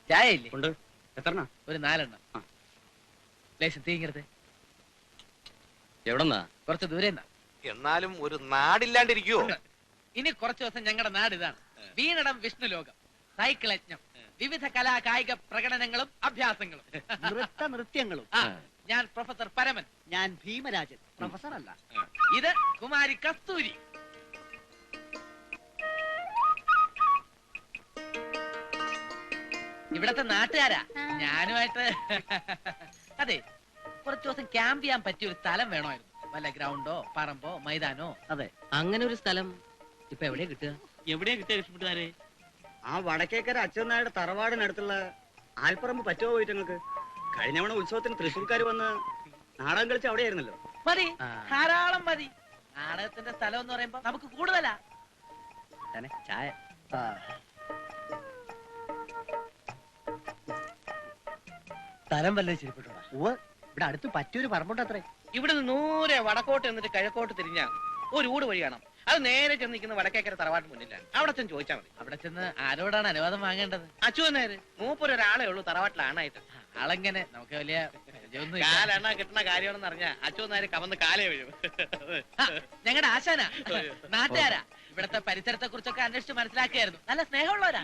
ചായ ഇല്ലേ? ഉണ്ട്. എത്ര? ഒരു 4 എണ്ണം. തീങ്ങരുത്. എവിടെന്നാ? കുറച്ച് ദൂരെ. എന്നാലും ഒരു നാടില്ലാണ്ടിരിക്കുവോ? ഇനി കുറച്ചു ദിവസം ഞങ്ങളുടെ നാട് ഇതാണ്. വീണടം വിഷ്ണു ലോകം, സൈക്കിൾ യജ്ഞം, വിവിധ കലാ കായിക പ്രകടനങ്ങളും അഭ്യാസങ്ങളും, നൃത്യങ്ങളും. ഞാൻ പ്രൊഫസർ പരമൻ. ഞാൻ ഭീമരാജൻ, പ്രൊഫസർ അല്ല. ഇത് കുമാരി കസ്തൂരി. ഇവിടത്തെ നാട്ടുകാരാ. ഞാനുമായിട്ട് അതെ, കുറച്ചു ദിവസം ക്യാമ്പ് ചെയ്യാൻ പറ്റിയ ഒരു സ്ഥലം വേണമായിരുന്നു. വല്ല ഗ്രൗണ്ടോ പറമ്പോ മൈതാനോ. അതെ, അങ്ങനെ ഒരു സ്ഥലം ഇപ്പൊ എവിടെയാ കിട്ടുക? എവിടെയാ കിട്ടിയ രക്ഷപ്പെട്ടുകാരെ? ആ വടക്കേക്കര അച്ഛനായുടെ തറവാടിനടുത്തുള്ള ആൽപ്പറമ്പ് പറ്റുമോ പോയിട്ട് നിങ്ങൾക്ക്? കഴിഞ്ഞവണ ഉത്സവത്തിന് തൃശ്ശൂർക്കാർ വന്ന് നാടകം കളിച്ച് അവിടെയായിരുന്നല്ലോ. മതി, ധാരാളം മതി. നാടകത്തിന്റെ സ്ഥലം എന്ന് പറയുമ്പോ നമുക്ക് കൂടുതലാ. ചായ. സ്ഥലം വല്ല ശരിപ്പെട്ടോ? ഇവിടെ അടുത്ത് പറ്റിയൊരു പറമ്പുണ്ട് അത്രേ. ഇവിടെ നിന്ന് നൂരെ വടക്കോട്ട് എന്നിട്ട് കിഴക്കോട്ട് തിരിഞ്ഞ ഒരു ഊട് വഴി കാണാം. അത് നേരെ ചെന്ന് നിൽക്കുന്ന വടക്കേക്കര തറവാട്ട് മുന്നിലാണ്. അവിടെ ചെന്ന് ചോദിച്ചാൽ മതി. അവിടെ ചെന്ന് ആരോടാണ് അനുവാദം വാങ്ങേണ്ടത്? അച്ഛനേര് മൂപ്പരൊരാളെ ഉള്ളൂ തറവാട്ടിലാണായിട്ട്. ആളെങ്ങനെ? നമുക്ക് വലിയ കാലെണ്ണ കിട്ടുന്ന കാര്യമാണെന്ന് അറിഞ്ഞാ അച്ഛനേര് കവന്ന് കാലേ വീഴും. ഞങ്ങളുടെ ആശാനാ, നാട്ടുകാരാ. ഇവിടത്തെ പരിസരത്തെ കുറിച്ചൊക്കെ അന്വേഷിച്ച് മനസ്സിലാക്കിയായിരുന്നു. നല്ല സ്നേഹമുള്ളവരാ.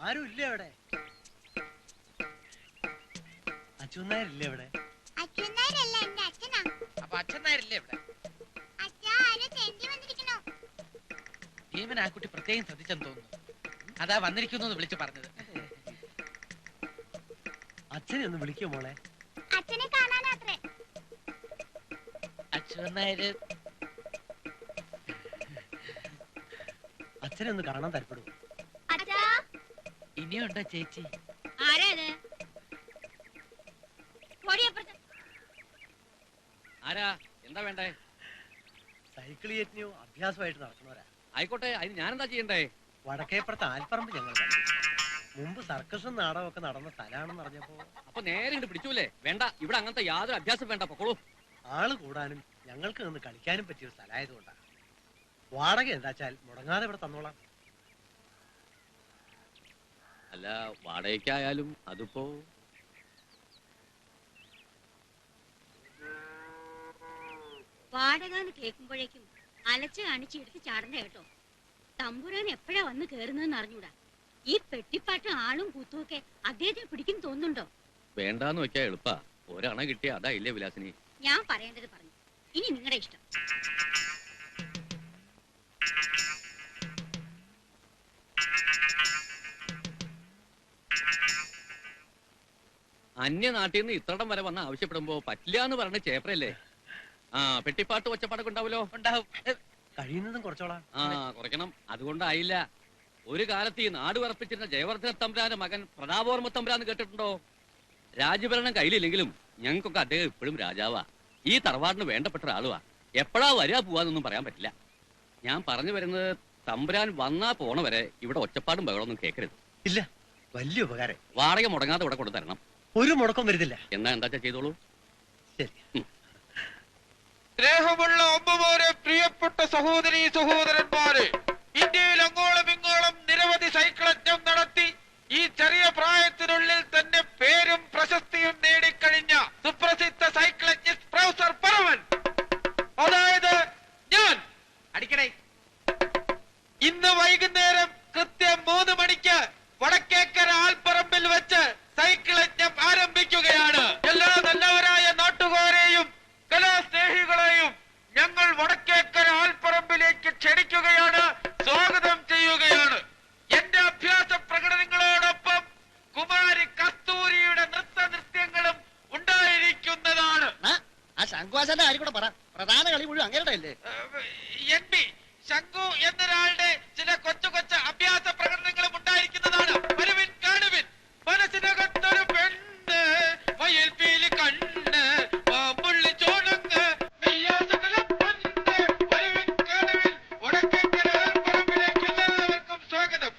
ആരും ഇല്ല അവിടെ. അച്ഛനാരില്ലേ ഇവിടെ? അപ്പൊ അച്ഛൻ നായരില്ലേ ഇവിടെ? ഭീമൻ ആ കുട്ടി പ്രത്യേകം ശ്രദ്ധിച്ചെന്ന് തോന്നുന്നു. അതാ വന്നിരിക്കുന്നു വിളിച്ചു പറഞ്ഞത്. അച്ഛനെ ഒന്ന് വിളിക്കോ മോളെ? അച്ഛൻ നായര് അച്ഛനെ ഒന്ന് കാണാൻ താല്പര്യപ്പെടും. ഇനിയുണ്ടോ ചേച്ചി? ആരാ? എന്താ വേണ്ടേ? സൈക്കിൾ യജ്ഞവും അഭ്യാസമായിട്ട് നടക്കുന്നവരാ. ആയിക്കോട്ടെ, അതിന് ഞാനെന്താ ചെയ്യണ്ടേ? വടക്കേപ്പുറത്ത് ആൽപ്പറമ്പ് ഞങ്ങൾ മുമ്പ് സർക്കസും നാടകമൊക്കെ നടന്ന സ്ഥലമാണെന്ന് അറിഞ്ഞപ്പോ. അപ്പൊ നേരെ ഇങ്ങോട്ട് പിടിച്ചൂലേ? വേണ്ട, ഇവിടെ അങ്ങനത്തെ യാതൊരു അഭ്യാസം വേണ്ട, പൊക്കോളൂ. ആള് കൂടാനും ഞങ്ങൾക്ക് നിന്ന് കളിക്കാനും പറ്റിയ സ്ഥലമായതുകൊണ്ടാണ്. വാടക എന്താച്ചാൽ മുടങ്ങാതെ ഇവിടെ തന്നോളാം. അല്ല, വാടകയ്ക്കായാലും അതിപ്പോ വാടകാന്ന് കേൾക്കുമ്പോഴേക്കും അലച്ച് കാണിച്ച് എടുത്ത് ചാടണ്ട കേട്ടോ. തമ്പുരാൻ എപ്പോഴാ വന്ന് കേറുന്നതെന്ന് അറിഞ്ഞൂടാ. ഈ പെട്ടിപ്പാട്ടും ആളും കൂത്തുമൊക്കെ അദ്ദേഹത്തിന് പിടിക്കും തോന്നുന്നുണ്ടോ? വേണ്ടാന്ന് വെക്കാ എളുപ്പാ. ഒരണ കിട്ടിയ അതാ ഇല്ലേ വിലാസിനി? ഞാൻ പറയേണ്ടത് പറഞ്ഞു. ഇനി നിങ്ങളുടെ ഇഷ്ടം. അന്യനാട്ടിൽ നിന്ന് ഇത്രടം വരെ വന്ന് ആവശ്യപ്പെടുമ്പോ പറ്റില്ല എന്ന് പറഞ്ഞ ചേപ്പറല്ലേ? ആ, പെട്ടിപ്പാട്ട് ഒച്ചപ്പാടൊക്കെ ഉണ്ടാവല്ലോ. ഉണ്ടാവും. കഴിയുന്നതും കുറച്ചോളാം. ആ, കുറയ്ക്കണം. അതുകൊണ്ടായില്ല. ഒരു കാലത്ത് ഈ നാട് വിറപ്പിച്ചിരുന്ന ജയവർദ്ധന തമ്പുരാന്റെ മകൻ പ്രതാപവർമ്മ തമ്പുരാന്ന് കേട്ടിട്ടുണ്ടോ? രാജ്യഭരണം കയ്യിലില്ലെങ്കിലും ഞങ്ങൾക്കൊക്കെ അദ്ദേഹം ഇപ്പോഴും രാജാവാ. ഈ തറവാടിന് വേണ്ടപ്പെട്ട ഒരാളുവാ. എപ്പോഴാ വരിക പോവാന്നൊന്നും പറയാൻ പറ്റില്ല. ഞാൻ പറഞ്ഞു വരുന്നത്, തമ്പുരാൻ വന്നാ പോണ വരെ ഇവിടെ ഒച്ചപ്പാടും ബഹളമൊന്നും കേൾക്കരുത്. ഇല്ല, വലിയ ഉപകാരം. വാടക മുടങ്ങാതെ ഇവിടെ കൊണ്ടു തരണം. ഒരു മുടക്കം വരുന്നില്ല. എന്നാ എന്താ ചെയ്തോളൂ. ശരി. സ്നേഹമുള്ള അമ്മമാരെ, പ്രിയപ്പെട്ട സഹോദരീ സഹോദരന്മാരെ, ഇന്ത്യയിൽ അങ്ങോളം ഇങ്ങോളം നിരവധി സൈക്കിൾ യജ്ഞം നടത്തി ഈ ചെറിയ പ്രായത്തിനുള്ളിൽ തന്നെ പേരും പ്രശസ്തിയും നേടിക്കഴിഞ്ഞ സുപ്രസിദ്ധ സൈക്കിൾ യജ്ഞിസ്റ്റ് പ്രൊഫസർ പരമൻ, അതായത് ഞാൻ, അടിക്കടേ, ഇന്ന് വൈകുന്നേരം കൃത്യം 3 മണിക്ക് വടക്കേക്കര ആൽപ്പറമ്പിൽ വെച്ച് സൈക്കിൾ യജ്ഞം ആരംഭിക്കുകയാണ്. എല്ലാ നല്ലവരായ നാട്ടുകാരെയും കലാസ്നേഹികളെയും ഞങ്ങൾ വടക്കേക്കര ആൽപ്പറമ്പിലേക്ക് ക്ഷണിക്കുകയാണ്, സ്വാഗതം ചെയ്യുകയാണ്. എന്റെ അഭ്യാസ പ്രകടനങ്ങളോടൊപ്പം കുമാരി കസ്തൂരിയുടെ നൃത്യങ്ങളും ഉണ്ടായിരിക്കുന്നതാണ്. ആ ശങ്കുവാശന്റെ കാര്യം കൂടെ പറ. പ്രധാന കളി മുഴുവൻ അങ്ങേരുടെ അല്ലേ? NB ശങ്കു എന്നൊരാളുടെ ചില കൊച്ചു കൊച്ചു അഭ്യാസ പ്രകടനങ്ങളും ഉണ്ടായിരിക്കുന്നതാണ്. വരുവിൻ, കാണുവിൻ. മനസ്സിനകത്തൊരു പെണ്ണ്, മയിൽ പീലി കണ്ണ്, പാമ്പുള്ളി ചോണങ്ങ്, വരുവിൻ, കാണുവിൻ. വടക്കേക്കര ആൽപ്പറമ്പിലേക്ക് എല്ലാവർക്കും സ്വാഗതം.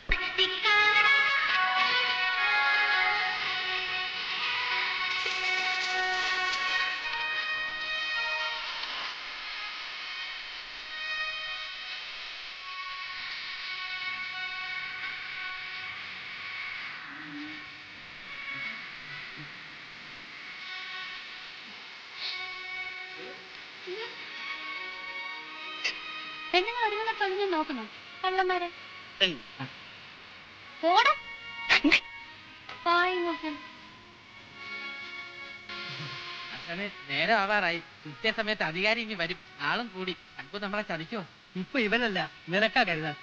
പെണ്ണുങ്ങൾ ഒരുങ്ങുന്ന നോക്കുന്നു കള്ളന്മാരെ പോടാ നേരം ആവാറായി കൃത്യസമയത്ത് അധികാരി ഇനി വരും. ആളും കൂടി. ശങ്കു നമ്മളെ ചതിക്കോ? ഇപ്പൊ ഇവനല്ല നിനക്കാ കരുതാൻ.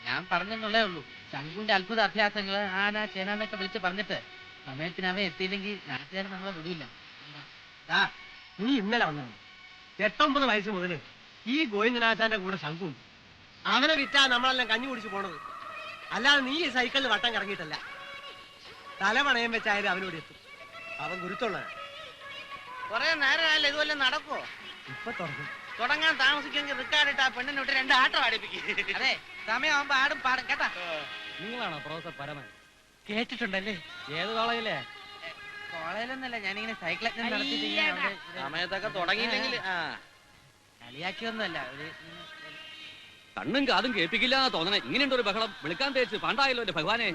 ഞാൻ പറഞ്ഞെന്നുള്ളേ ഉള്ളൂ. ശങ്കുവിന്റെ അത്ഭുത അഭ്യാസങ്ങള് ആന ചേനാന്നൊക്കെ വിളിച്ച് പറഞ്ഞിട്ട് സമയത്തിനവ എത്തിയില്ലെങ്കിൽ നാട്ടുകാർ നമ്മളെ വിടില്ല. നീ ഇന്നലെ വന്നു. 8-9 വയസ്സ് മുതല് ഈ ഗോവിന്ദനാഥാന്റെ കൂടെ ശങ്കും. അവനെ വിറ്റാ നമ്മളെല്ലാം കഞ്ഞി കുടിച്ച് പോണത്. അല്ലാതെ നീ ഈ സൈക്കിളിൽ വട്ടം കറങ്ങിയിട്ടല്ല. തല പണയം വെച്ചായാലും അവനോട് എത്തും. അവൻ ഗുരുത്തുള്ള കൊറേ നേരമല്ല ഇതുവല്ല നടക്കുവോ? ഇപ്പൊ തുറക്കും. തുടങ്ങാൻ താമസിക്കുമെങ്കിൽ റിക്കാർഡിട്ട് ആ പെണ്ണിനെ വിട്ട് 2 ആട്ടം അടിപ്പിക്കും. അതെ, സമയമാകുമ്പോ ആടും പാടും കേട്ടാ. നിങ്ങളാണോ പ്രൊഫസർ പരമൻ? കേട്ടിട്ടുണ്ടല്ലേ? ഏത് കോളേജിലെ? കോളേജിലൊന്നല്ല, ഞാനിങ്ങനെ സൈക്കിൾ നടത്തിയിട്ട് ഇങ്ങനെ അവിടെ ഇവിടെ സമയത്തൊക്കെ തുടങ്ങിയില്ലെങ്കിൽ കളിയാക്കിയൊന്നുമല്ല. കണ്ണും കാതും കേൾപ്പിക്കില്ല തോന്നണേ. ഇങ്ങനെയുണ്ട് ഒരു ബഹളം. വിളിക്കാൻ തേച്ച് പാണ്ടായല്ലോ എന്റെ ഭഗവാനെ.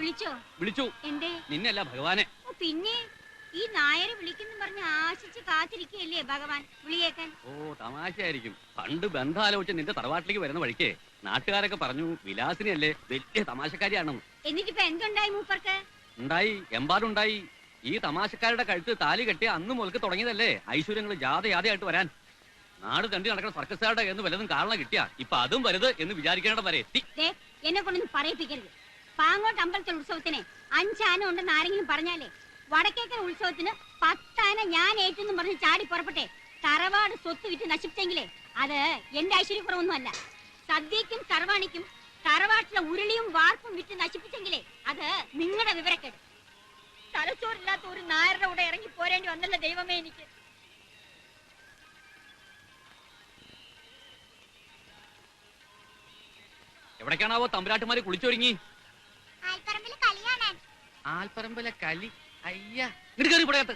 വിളിച്ചു. നിന്നല്ല ഭഗവാനെ. പിന്നെ ഈ നായരെ വിളിക്കുന്നു പറഞ്ഞ് ആശിച്ച് കാത്തിരിക്കുകയല്ലേ ഭഗവാൻ വിളിയേക്കാൻ. ഓ, തമാശയായിരിക്കും. പണ്ട് ബന്ധാലോചിച്ച് നിന്റെ തറവാട്ടിലേക്ക് വരുന്ന വഴിക്ക് നാട്ടുകാരൊക്കെ പറഞ്ഞു വിലാസിനിയല്ലേ വലിയ തമാശക്കാരിയാണെന്ന്. എന്നിട്ടിപ്പോ എന്തുണ്ടായി മൂപ്പർക്ക്? ഉണ്ടായി, എമ്പാടുണ്ടായി. ഈ തമാശക്കാരുടെ കഴുത്ത് താലി കെട്ടി അന്ന് മുതൽക്ക് തുടങ്ങിയതല്ലേ ഐശ്വര്യങ്ങൾ ജാഥയാതയായിട്ട് വരാൻ. നാട് തണ്ടി നടക്കുന്ന സർക്കസുകാരുടെ എന്ന് വല്ലതും കാരണം കിട്ടിയാ ഇപ്പൊ അതും വലുത് എന്ന് വിചാരിക്കേണ്ട വരെ എത്തി. എന്നെ കൊണ്ടൊന്നും പറയിപ്പിക്കരുത്. പാങ്ങോട്ട് അമ്പലത്തിൽ ഉത്സവത്തിന് 5 ആന ഉണ്ടെന്ന് ആരെങ്കിലും പറഞ്ഞാലേ വടക്കേക്കര ഉത്സവത്തിന് 10 ആന ഞാൻ ഏറ്റെന്നും പറഞ്ഞ് ചാടി പുറപ്പെട്ടെ തറവാട് സ്വത്ത് വിറ്റ് നശിപ്പിച്ചെങ്കിലേ അത് എന്റെ ഐശ്വര്യക്കുറവൊന്നും അല്ല. സദ്യക്കും സർവാണിക്കും തറവാട്ടിലെ ഉരുളിയും വാർപ്പും വിറ്റ് നശിപ്പിച്ചെങ്കിലേ അത് നിങ്ങളുടെ വിവരക്കേട്. തലച്ചോറില്ലാത്ത ഒരു നായരുടെ കൂടെ ഇറങ്ങി പോരേണ്ടി വന്നല്ല ദൈവമേ എനിക്ക്. എവിടേക്കാണാവോ തമ്പുരാട്ടുമാര് കുളിച്ചൊരുങ്ങി? ആൽപ്പറമ്പിലെ കളി. അയ്യാ, ഇങ്ങോട്ട് കയറി ഇവിടെയത്ത്.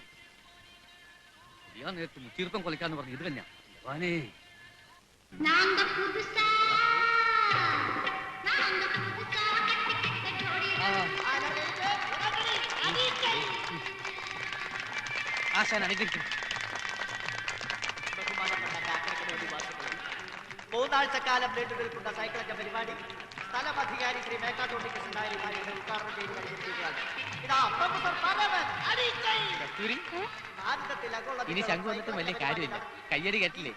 ഞാൻ നേരത്തെ മുച്ചീർപ്പം കൊലക്കാന്ന് പറഞ്ഞു. ഇത് തന്നെ ഭഗവാനേ. ആശാൻ അനുഗ്രഹിക്കും. മൂന്നാഴ്ചക്കാലം നീണ്ടു നിൽക്കുന്ന സൈക്കിളൊക്കെ പരിപാടി സ്ഥലം അധികാരി ശ്രീ മേക്കാട്ടോണ്ടി കൃഷ്ണനായരുമായി ഉദ്ഘാടനം ചെയ്ത് കഴിഞ്ഞിരിക്കുകയാണ്. ഇനി ശംഖു വന്നിട്ട് വലിയ കാര്യമില്ല. കയ്യടി കേട്ടില്ലേ?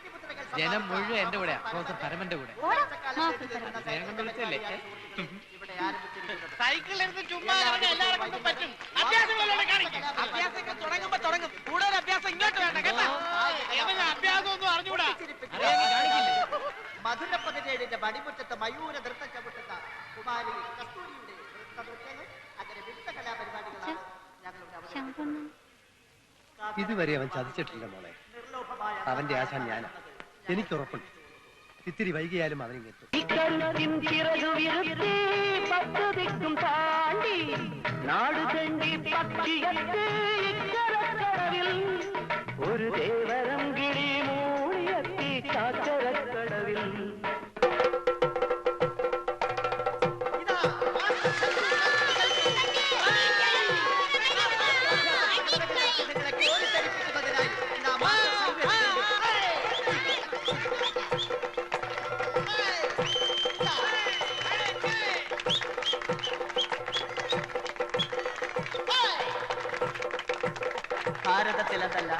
ജനം മുഴുവൻ എന്റെ കൂടെ, പ്രൊഫസർ പരമന്റെ കൂടെ. ജനം കൊണ്ട് വിളിച്ചല്ലേ? സൈക്കിൾ എടുത്ത് ചുമ്മാ എല്ലാവർക്കും പറ്റും. അഭ്യാസങ്ങൾ തുടങ്ങുമ്പോ തുടങ്ങും. കൂടുതൽ അഭ്യാസം ഇങ്ങോട്ട് വേണ്ട കേട്ടോ. അഭ്യാസം ഒന്നും അറിഞ്ഞൂടാ. മധുരപ്പതിനേഴിന്റെ മണിമുറ്റത്ത് മയൂര നൃത്തം ചവിട്ടുന്ന കുമാരി കസ്തൂരിയുടെ നൃത്തങ്ങൾ അങ്ങനെ വിവിധ കലാപരിപാടികളാണ് ഞങ്ങളുടെ. ഇതുവരെ അവൻ ചതിച്ചിട്ടില്ല മോളെ. അവന്റെ ആശാൻ ഞാനാ. എനിക്കുറപ്പുണ്ട്. ഇത്തിരി വൈകിയാലും അവനിങ്ങെത്തും. ഒരു ദേവരം കിളി മൂടിയെത്തി കാക്കരക്കടവിൽ. ഭാരതത്തിലെന്നല്ല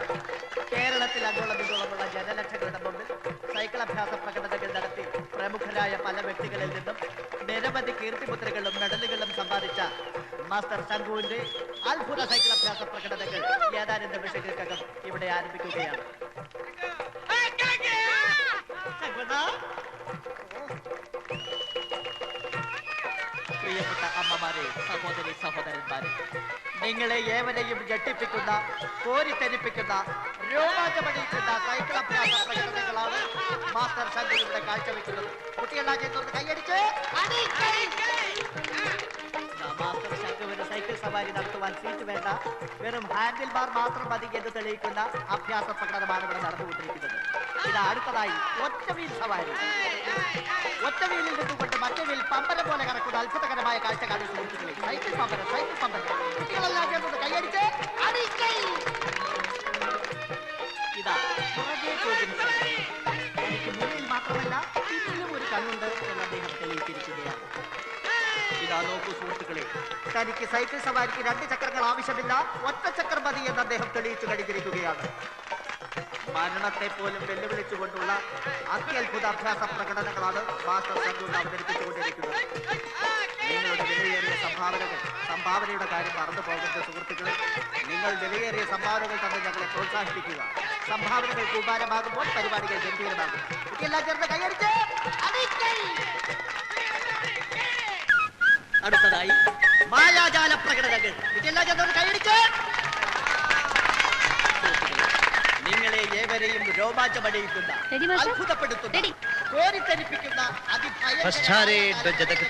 കേരളത്തിൽ അങ്ങോളം ഇങ്ങോളമുള്ള ജനലക്ഷങ്ങളുടെ മുമ്പിൽ സൈക്കിൾ അഭ്യാസ പ്രകടനങ്ങൾ നടത്തി പ്രമുഖരായ പല വ്യക്തികളിൽ നിന്നും നിരവധി കീർത്തിമുദ്രകളും മെഡലുകളും സമ്പാദിച്ച മാസ്റ്റർ ശംഖുവിന്റെ അത്ഭുത സൈക്കിൾ അഭ്യാസ പ്രകടനങ്ങൾ ഏതാനും നിമിഷങ്ങൾക്കകം ഇവിടെ ആരംഭിക്കുകയാണ്. പ്രിയപ്പെട്ട അമ്മമാരെ, സഹോദരി സഹോദരന്മാരെ, നിങ്ങളെ ഏവരെയും ഞെട്ടിപ്പിക്കുന്ന, കോരിത്തെരിപ്പിക്കുന്ന, രോമാഞ്ചമണിയിക്കുന്ന സൈക്കിൾ അഭ്യാസ പ്രകടനങ്ങളാണ് മാസ്റ്റർ ശംഖു ഇവിടെ കാഴ്ചവെക്കുന്നത്. കുട്ടികളാ ചേർന്ന് കൈയടിച്ച് മാസ്റ്റർ ശംഖുവിന് സൈക്കിൾ സവാരി നടത്തുവാൻ സീറ്റ് വേണ്ട, വെറും ഹാൻഡിൽ ബാർ മാത്രം മതി എന്ന് തെളിയിക്കുന്ന അഭ്യാസ പ്രകടനമാണ് ഇവിടെ നടന്നുകൊണ്ടിരിക്കുന്നത്. ഇത് അടുത്തതായി ഒറ്റവീൽ സവാരി. ഒറ്റവീലിൽ നിന്നുകൊണ്ട് മറ്റേ വീൽ പമ്പര പോലെ കറക്കുന്ന അത്ഭുതകരമായ കാഴ്ച കാണുന്ന സുഹൃത്തുക്കളെ, സൈക്കിൾ പമ്പര, സൈക്കിൾ പമ്പര. കുട്ടികളെല്ലാം ചേർന്നത് കൈയടിച്ച് അടിക്കൈ. ഇതാ പുറകെ പോകുന്ന എനിക്ക് മുന്നിൽ മാത്രമല്ല പിന്നിലും ഒരു കണ്ണുണ്ട് എന്ന് അദ്ദേഹം തെളിയിച്ചിരിക്കുകയാണ്. ഇതാ നോക്കൂ സുഹൃത്തുക്കളെ, തനിക്ക് സൈക്കിൾ സവാരിക്ക് 2 ചക്രങ്ങൾ ആവശ്യമില്ല, ഒറ്റ ചക്രം മതി എന്ന് അദ്ദേഹം തെളിയിച്ചു കഴിഞ്ഞിരിക്കുകയാണ്. മരണത്തെ പോലും വെല്ലുവിളിച്ചുകൊണ്ടുള്ള അത്യത്ഭുത അഭ്യാസ പ്രകടനങ്ങളാണ് മാസ്റ്റർ സംഘം അവതരിപ്പിച്ചുകൊണ്ടിരിക്കുന്നത്. നിങ്ങളുടെ വിലയേറിയ സംഭാവനയുടെ കാര്യം മറന്നു പോകരുത് സുഹൃത്തുക്കളെ. നിങ്ങൾ വിലയേറിയ സംഭാവനകൾ തന്നെ ഞങ്ങളെ പ്രോത്സാഹിപ്പിക്കുക. സംഭാവനകൾ കൂമ്പാരമാകുമ്പോൾ പരിപാടികൾ ഗംഭീരമാകും. കുട്ടിയെല്ലാം ചേർന്ന് കൈയടിച്ച് അടുത്തതായി മായാജാല പ്രകടനങ്ങൾ. കുട്ടിയെല്ലാം ചേർന്ന് കൈയടിച്ച്. നിങ്ങളെ ഏവരെയും രോമാഞ്ചമണിയിക്കുന്ന, അത്ഭുതപ്പെടുത്തുന്ന, കോരിത്തരിപ്പിക്കുന്ന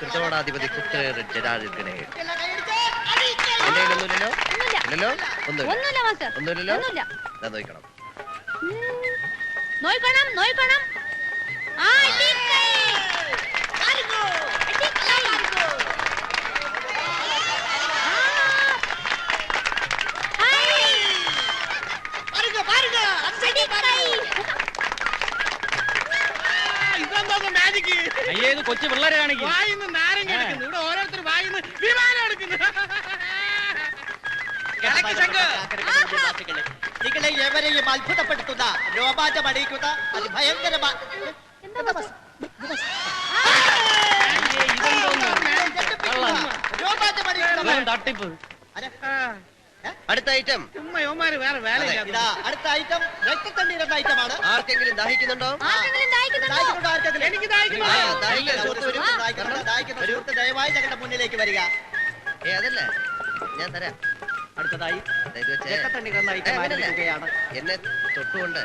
ത്രിജോടാധിപതി കുത്രേറിനെ ഒന്നുമില്ലല്ലോ. നോക്കണം നോക്കണം. അയ്യേ, ഇത് കൊച്ചു പിള്ളേരെ കാണിക്കും. വായിന്ന് നാരങ്ങ എടുക്കുന്നു, ഇവിടെ ഓരോരുത്തർ വായിന്ന് വിമാനം എടുക്കുന്നു. നിങ്ങളെ ഏവരെയും അത്ഭുതപ്പെടുത്തുന്ന, രോമാഞ്ചമണിയിക്കുന്ന അതിഭയങ്കരമായ തട്ടിപ്പ്. അടുത്ത ഐറ്റം വേറെ വേല. അടുത്ത ഐറ്റം രക്തത്തണ്ണീർ എന്ന ഐറ്റമാണ്. ആർക്കെങ്കിലും ദാഹിക്കുന്നുണ്ടോ? എനിക്ക് ദയവായി ഞങ്ങളുടെ മുന്നിലേക്ക് വരിക. അതല്ല, ഞാൻ തരാം. അടുത്തതായി രക്തത്തണ്ണീർ എന്ന ഐറ്റം ആരംഭിക്കുകയാണ്. എന്നെ തൊട്ടുകൊണ്ട്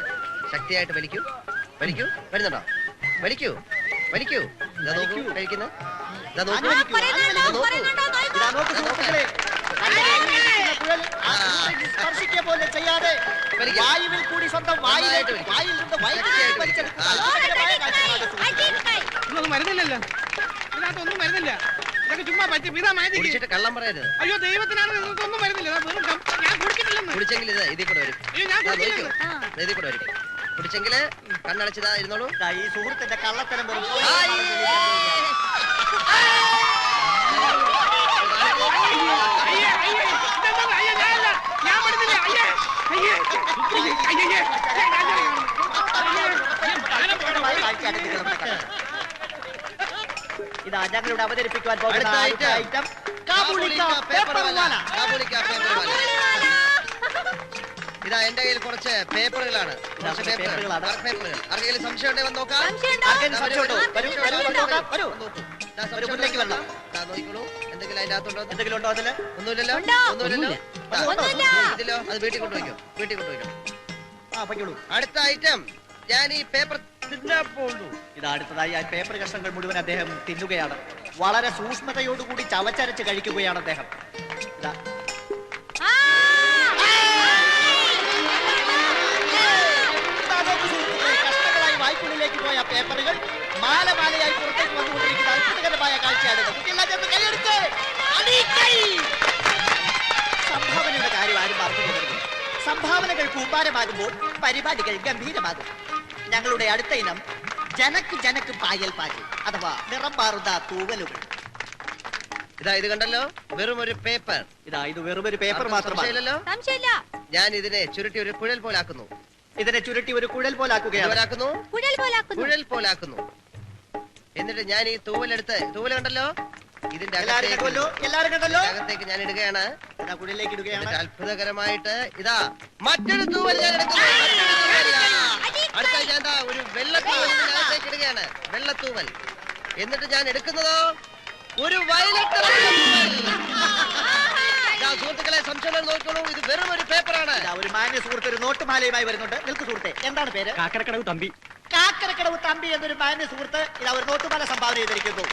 ശക്തിയായിട്ട് വലിക്കൂ. വരുന്നുണ്ടോ? വലിക്കൂ. കഴിക്കുന്നു. സ്പർശിക്കുക പോലെ ചെയ്യാതെ വായുവിൽ കൂടി സ്വന്തം വായിൽ നിന്ന് ഇതൊന്നും മരുന്നില്ലല്ലോ, ഇതിനകത്തൊന്നും മരുന്നില്ല. ഇതൊക്കെ ചുമ്മാ പറ്റി കുടിച്ചിട്ട് കള്ളം പറയരുത്. അയ്യോ ദൈവത്തിനാണ്, ഒന്നും മരുന്നില്ല. ഞാൻ കുടിച്ചിട്ടില്ലെന്ന്. കുടിച്ചെങ്കിൽ ഇത് ഇതിൽ കൂടെ വരും. ഇതിൽ കൂടെ വരും. കുടിച്ചെങ്കില് കണ്ണടച്ചതാ ഇരുന്നോളൂ. ഈ സുഹൃത്തിന്റെ കള്ളത്തരം ഇതാ ഞങ്ങളിവിടെ അവതരിപ്പിക്കുവാൻ പോകുന്ന ഐറ്റം ഇതാ എന്റെ കയ്യിൽ കുറച്ച് പേപ്പറുകളാണ്. ആർക്കെങ്കിലും സംശയം ഉണ്ടെങ്കിൽ വന്ന് നോക്കാം. നോക്കിക്കോളൂ. എന്തെങ്കിലും അതിന്റെ അകത്തുണ്ടോ? എന്തെങ്കിലും ഉണ്ടോ? അതില് ഒന്നുമില്ലല്ലോ. ഇതിലോ? അത് വീട്ടിൽ കൊണ്ടുപോയിക്കോ. അടുത്ത ഐറ്റം, ഞാൻ ഈ പേപ്പർ തിന്നാൻ പോകുന്നു. ഇത് അടുത്തതായി ആ പേപ്പർ കഷ്ണങ്ങൾ മുഴുവൻ അദ്ദേഹം തിന്നുകയാണ്. വളരെ സൂക്ഷ്മതയോടുകൂടി ചവച്ചരച്ച് കഴിക്കുകയാണ് അദ്ദേഹം. ഇതാ കഷ്ണങ്ങളായി വായ്ക്കുള്ളിലേക്ക് പോയ പേപ്പറുകൾ മാലയായി പുറത്തേക്ക് വന്നുകൊണ്ടിരിക്കുന്ന അത്ഭുതകരമായ കാഴ്ചയാണ്. സംഭാവനയുടെ കാര്യം ആരും മറന്നു പോകരുത്. സംഭാവനകൾ കൂമ്പാരമാകുമ്പോൾ പരിപാടികൾ ഗംഭീരമാകും. ഞങ്ങളുടെ അടുത്ത ഇനം ജനക്ക് പായൽ പായൽ അഥവാ നിറം മാറുന്ന തൂവലുകൾ. ഇത് കണ്ടല്ലോ, വെറും ഒരു പേപ്പർ. ഇത് വെറും ഒരു പേപ്പർ മാത്രമല്ലല്ലോ. ഞാൻ ഇതിനെ ചുരുട്ടി ഒരു കുഴൽ പോലാക്കുന്നു. കുഴൽ പോലാക്കുന്നു. എന്നിട്ട് ഞാൻ ഈ തൂവലെടുത്ത്, തൂവൽ കണ്ടല്ലോ, ഇതിന്റെ അകത്തേക്ക് ഞാൻ ഇടുകയാണ്. അത്ഭുതകരമായിട്ട് ഇതാ മറ്റൊരു തൂവൽ ഞാൻ എടുക്കുന്നു. അടുത്ത ഞാൻ ഒരു വെള്ളത്തൂവൽ അകത്തേക്ക് ഇടുകയാണ്. വെള്ളത്തൂവൽ. എന്നിട്ട് ഞാൻ എടുക്കുന്നതോ ഒരു വയലറ്റ്. സുഹൃത്തുക്കളെ, സംശയം നോക്കിക്കോളൂ, ഇത് വെറും ഒരു പേപ്പറാണ്. ഒരു മാന്യ സുഹൃത്ത് ഒരു നോട്ടുമാലയുമായി വരുന്നുണ്ട്. നിൽക്കു സുഹൃത്തെ, എന്താണ് പേര്? കാക്കരക്കടവ് തമ്പി. കാക്കരക്കടവ് തമ്പി എന്നൊരു മാന്യ സുഹൃത്ത് ഇതാ ഒരു നോട്ടുമാല സംഭാവന ചെയ്തിരിക്കുന്നു.